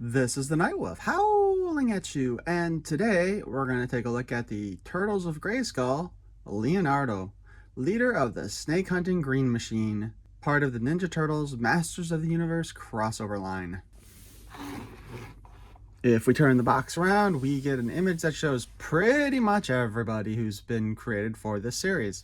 This is the Night Wolf howling at you, and today we're going to take a look at the Turtles of Grayskull, Leonardo, leader of the snake hunting green machine, part of the Ninja Turtles Masters of the Universe crossover line. If we turn the box around, we get an image that shows pretty much everybody who's been created for this series.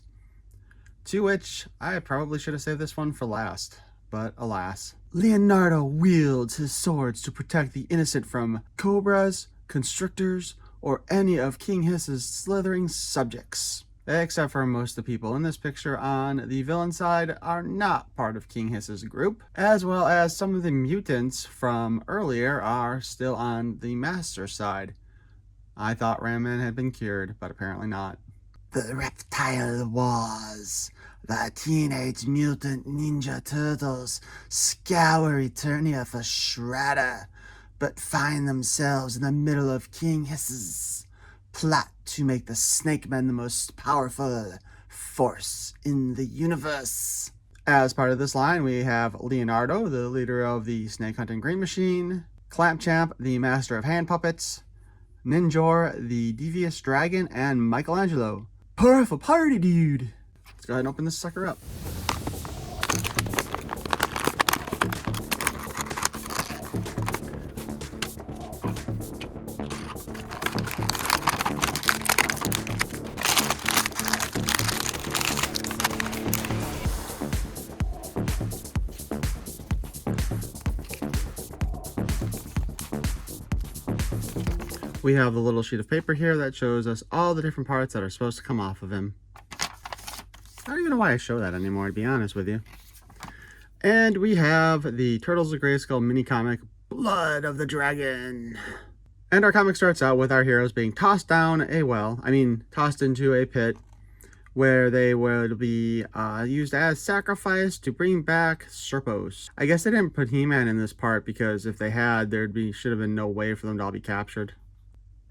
To which I probably should have saved this one for last, but alas. Leonardo wields his swords to protect the innocent from cobras, constrictors, or any of King Hiss's slithering subjects. Except for most of the people in this picture on the villain side are not part of King Hiss's group, as well as some of the mutants from earlier are still on the master side. I thought Ram Man had been cured, but apparently not. The reptile wars. The Teenage Mutant Ninja Turtles scour Eternia for Shredder, but find themselves in the middle of King Hiss's plot to make the Snakemen the most powerful force in the universe. As part of this line, we have Leonardo, the leader of the snake hunting green machine, Clampchamp, the master of hand puppets, Ninjor, the devious dragon, and Michelangelo, powerful party dude. Let's go ahead and open this sucker up. We have the little sheet of paper here that shows us all the different parts that are supposed to come off of him. I don't even know why I show that anymore, to be honest with you. And we have the Turtles of Grayskull mini comic, Blood of the Dragon. And our comic starts out with our heroes being tossed down a well, tossed into a pit, where they would be used as sacrifice to bring back Serpos. I guess they didn't put He-Man in this part because if they had, should have been no way for them to all be captured.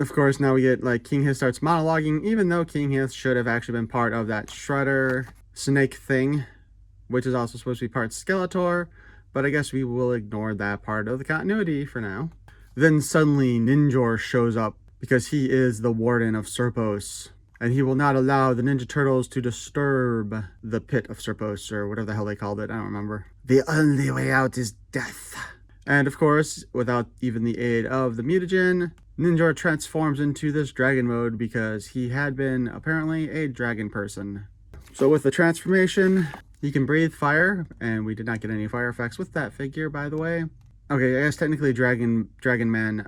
Of course, now we get, King Hiss starts monologuing, even though King Hiss should have actually been part of that Shredder snake thing, which is also supposed to be part Skeletor, but I guess we will ignore that part of the continuity for now. Then suddenly Ninjor shows up because he is the warden of Serpos, and he will not allow the Ninja Turtles to disturb the pit of Serpos, or whatever the hell they called it, I don't remember. The only way out is death. And of course, without even the aid of the mutagen, Ninjor transforms into this dragon mode because he had been apparently a dragon person. So with the transformation, he can breathe fire, and we did not get any fire effects with that figure, by the way. Okay, I guess technically Dragon Man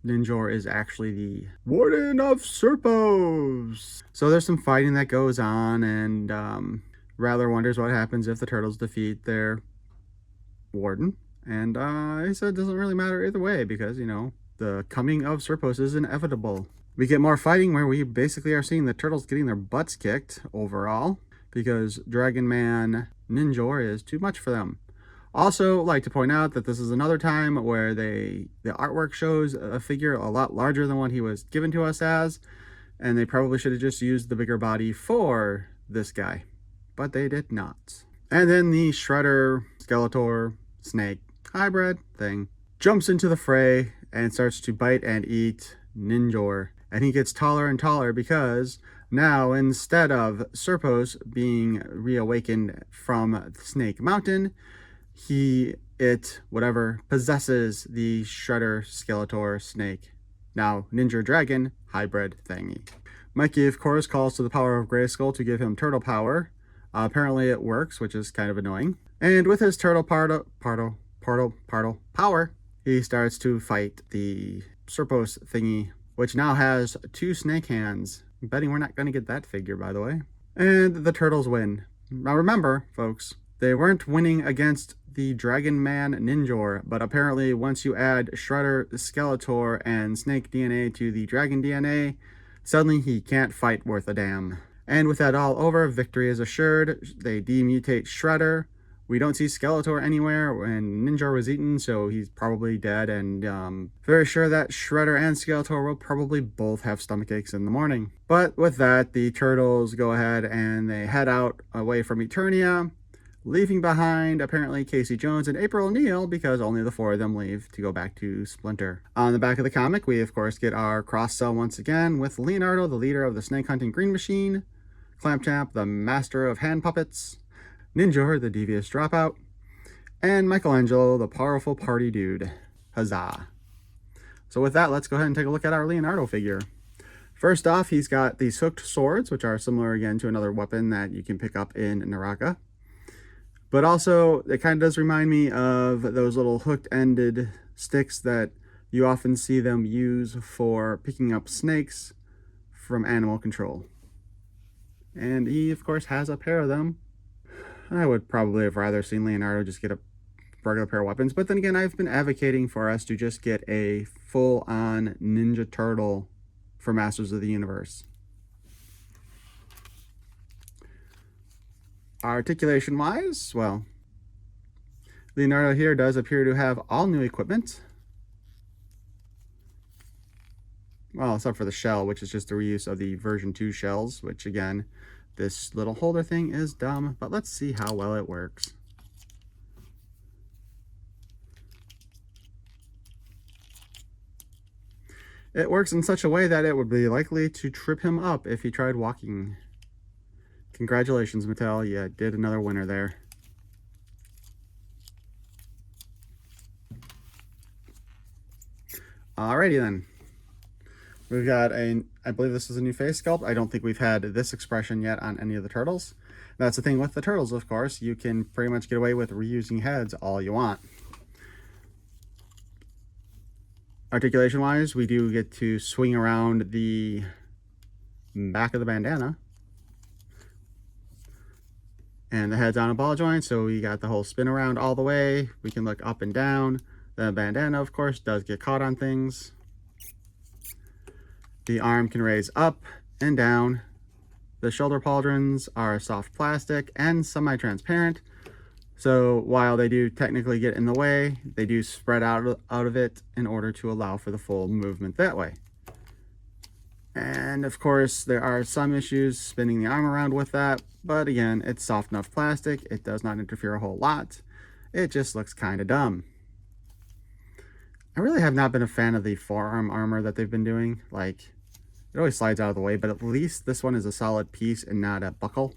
Ninjor is actually the Warden of Serpos. So there's some fighting that goes on, and Rattler wonders what happens if the Turtles defeat their Warden. And he said it doesn't really matter either way because, the coming of Serpos is inevitable. We get more fighting where we basically are seeing the Turtles getting their butts kicked overall because Dragon Man Ninjor is too much for them. Also, like to point out that this is another time where the artwork shows a figure a lot larger than what he was given to us as, and they probably should have just used the bigger body for this guy, but they did not. And then the Shredder, Skeletor, Snake hybrid thing jumps into the fray and starts to bite and eat Ninjor. And he gets taller and taller because now instead of Serpos being reawakened from Snake Mountain, possesses the Shredder, Skeletor, Snake, now Ninja Dragon hybrid thingy. Mikey, of course, calls to the power of Grayskull to give him turtle power. Apparently it works, which is kind of annoying. And with his turtle power, he starts to fight the Serpos thingy, which now has 2 snake hands. I'm betting we're not going to get that figure, by the way. And the Turtles win. Now remember, folks, they weren't winning against the Dragon Man Ninjor, but apparently once you add Shredder, Skeletor, and Snake DNA to the Dragon DNA, suddenly he can't fight worth a damn. And with that all over, victory is assured. They demutate Shredder. We don't see Skeletor anywhere, and Ninjor was eaten, so he's probably dead, and very sure that Shredder and Skeletor will probably both have stomach aches in the morning. But with that, the Turtles go ahead and they head out away from Eternia, leaving behind apparently Casey Jones and April O'Neil because only the 4 of them leave to go back to Splinter. On the back of the comic, we of course get our cross-sell once again with Leonardo, the leader of the snake hunting green machine, Clampchamp, the master of hand puppets, Ninjor, the devious dropout, and Michelangelo, the powerful party dude. Huzzah. So with that, let's go ahead and take a look at our Leonardo figure. First off, he's got these hooked swords, which are similar again to another weapon that you can pick up in Naraka. But also, it kind of does remind me of those little hooked-ended sticks that you often see them use for picking up snakes from animal control. And he, of course, has a pair of them. I would probably have rather seen Leonardo just get a regular pair of weapons. But then again, I've been advocating for us to just get a full-on Ninja Turtle for Masters of the Universe. Articulation-wise, well, Leonardo here does appear to have all new equipment. Well, except for the shell, which is just a reuse of the version 2 shells, which again, this little holder thing is dumb, but let's see how well it works. It works in such a way that it would be likely to trip him up if he tried walking. Congratulations, Mattel. You did another winner there. Alrighty then. We've got I believe this is a new face sculpt. I don't think we've had this expression yet on any of the turtles. That's the thing with the turtles, of course. You can pretty much get away with reusing heads all you want. Articulation-wise, we do get to swing around the back of the bandana. And the head's on a ball joint, so we got the whole spin around all the way. We can look up and down. The bandana, of course, does get caught on things. The arm can raise up and down. The shoulder pauldrons are soft plastic and semi-transparent. So while they do technically get in the way, they do spread out of it in order to allow for the full movement that way. And of course, there are some issues spinning the arm around with that, but again, it's soft enough plastic. It does not interfere a whole lot. It just looks kind of dumb. I really have not been a fan of the forearm armor that they've been doing. Like, it always slides out of the way, but at least this one is a solid piece and not a buckle.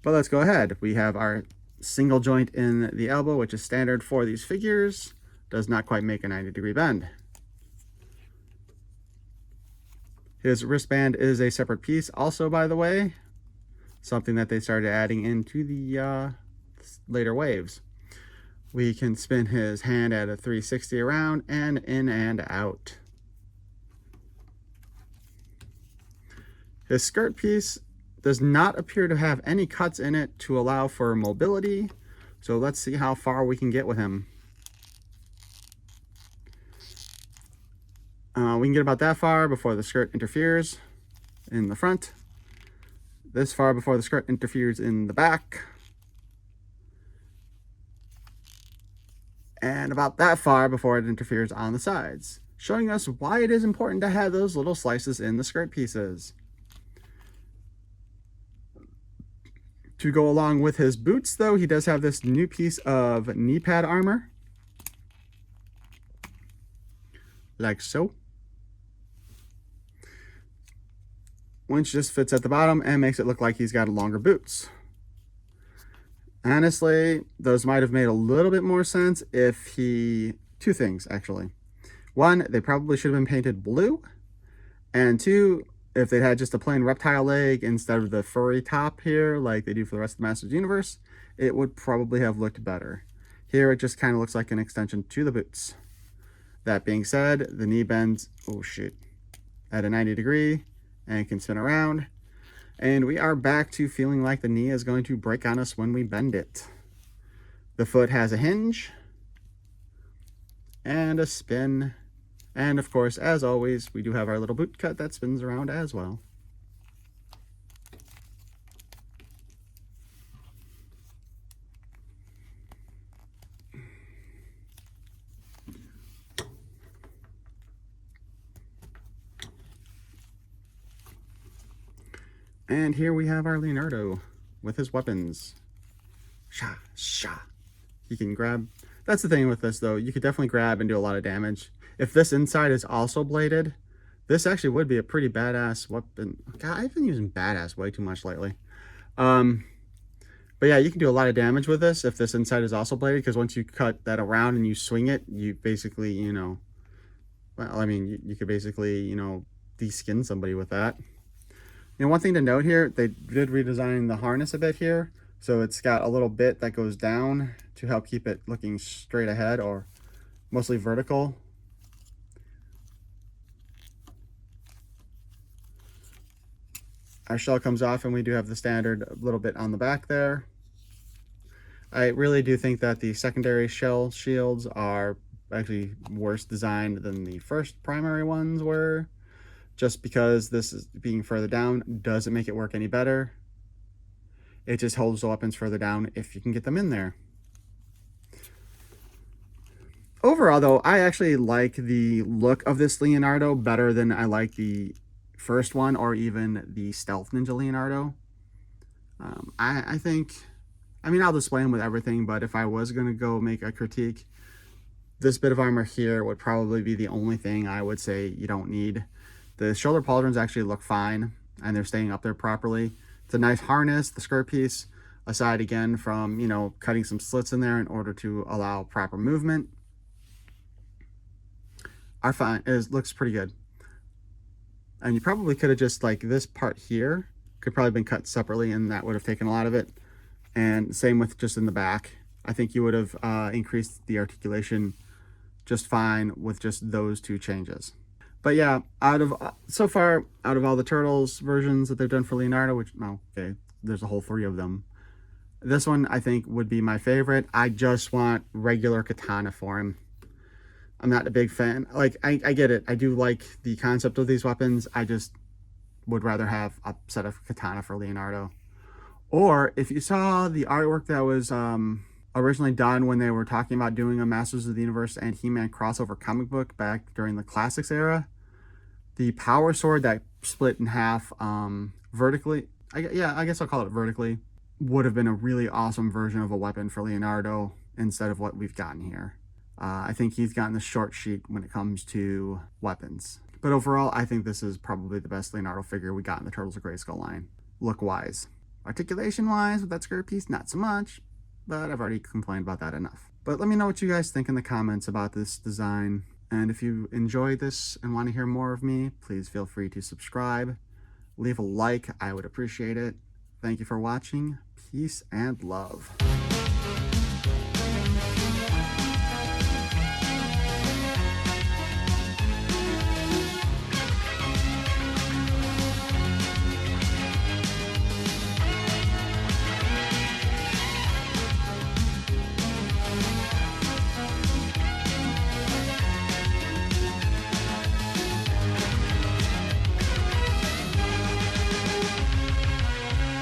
But let's go ahead. We have our single joint in the elbow, which is standard for these figures. Does not quite make a 90-degree bend. His wristband is a separate piece also, by the way. Something that they started adding into the later waves. We can spin his hand at a 360 around and in and out. His skirt piece does not appear to have any cuts in it to allow for mobility. So let's see how far we can get with him. We can get about that far before the skirt interferes in the front. This far before the skirt interferes in the back. And about that far before it interferes on the sides, showing us why it is important to have those little slices in the skirt pieces. To go along with his boots, though, he does have this new piece of knee pad armor. Like so. Which just fits at the bottom and makes it look like he's got longer boots. Honestly, those might have made a little bit more sense if he... Two things, actually. One, they probably should have been painted blue. And two, if they had just a plain reptile leg instead of the furry top here, like they do for the rest of the Masters of the Universe, it would probably have looked better. Here, it just kind of looks like an extension to the boots. That being said, the knee bends, oh shoot, at a 90 degree and can spin around. And we are back to feeling like the knee is going to break on us when we bend it. The foot has a hinge and a spin. And of course, as always, we do have our little boot cut that spins around as well. And here we have our Leonardo. with his weapons. Sha, sha. He can grab. That's the thing with this, though. You could definitely grab and do a lot of damage. If this inside is also bladed, this actually would be a pretty badass weapon. God, I've been using badass way too much lately. But yeah, you can do a lot of damage with this if this inside is also bladed, because once you cut that around and you swing it, you basically, you know, well, I mean, you could basically, you know, de-skin somebody with that. You know, one thing to note here, they did redesign the harness a bit here. So it's got a little bit that goes down to help keep it looking straight ahead, or mostly vertical. Our shell comes off and we do have the standard little bit on the back there. I really do think that the secondary shell shields are actually worse designed than the first primary ones were. Just because this is being further down doesn't make it work any better. It just holds the weapons further down if you can get them in there. Overall, though, I actually like the look of this Leonardo better than I like the first one, or even the Stealth Ninja Leonardo. I think, I mean, I'll display them with everything, but if I was going to go make a critique, this bit of armor here would probably be the only thing I would say you don't need. The shoulder pauldrons actually look fine, and they're staying up there properly. It's a nice harness. The skirt piece, aside again from, you know, cutting some slits in there in order to allow proper movement, are fine. Looks pretty good. And you probably could have just, like, this part here could probably been cut separately, and that would have taken a lot of it. And same with just in the back. I think you would have increased the articulation just fine with just those two changes. But yeah, so far out of all the Turtles versions that they've done for Leonardo, which, no, okay, there's a whole 3 of them, this one I think would be my favorite. I just want regular katana for him. I'm not a big fan. Like, I get it. I do like the concept of these weapons. I just would rather have a set of katana for Leonardo. Or if you saw the artwork that was originally done when they were talking about doing a Masters of the Universe and He-Man crossover comic book back during the Classics era, the power sword that split in half vertically, I guess I'll call it vertically, would have been a really awesome version of a weapon for Leonardo instead of what we've gotten here. I think he's gotten the short sheet when it comes to weapons. But overall, I think this is probably the best Leonardo figure we got in the Turtles of Grayskull line, look-wise. Articulation-wise, with that skirt piece, not so much, but I've already complained about that enough. But let me know what you guys think in the comments about this design. And if you enjoyed this and want to hear more of me, please feel free to subscribe. Leave a like, I would appreciate it. Thank you for watching. Peace and love.